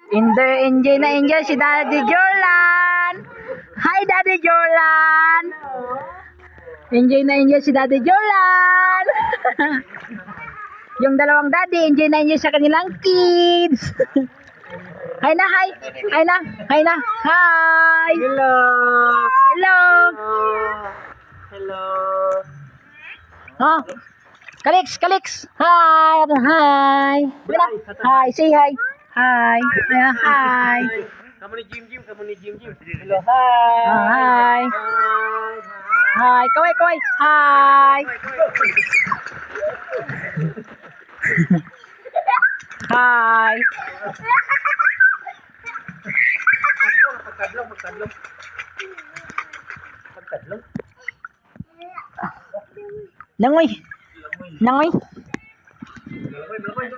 Enjoy na enjoy si Daddy Jorlan. Hi, Daddy Jorlan. Enjoy si Daddy Jorlan. Yung dalawang daddy, enjoy na enjoy sa kanilang kids. Hi na, hi. Hi na, hi na. Hi. Hello. Hello. Hello. Oh. Kalix. Hi. Hi. Hi, say hi. Hi. Hi. Kamu ni Jim. Hello, hi. Hi. Hi. Kaway. Hi. Hi. Pagkadlong. Nangoy. Belakoy.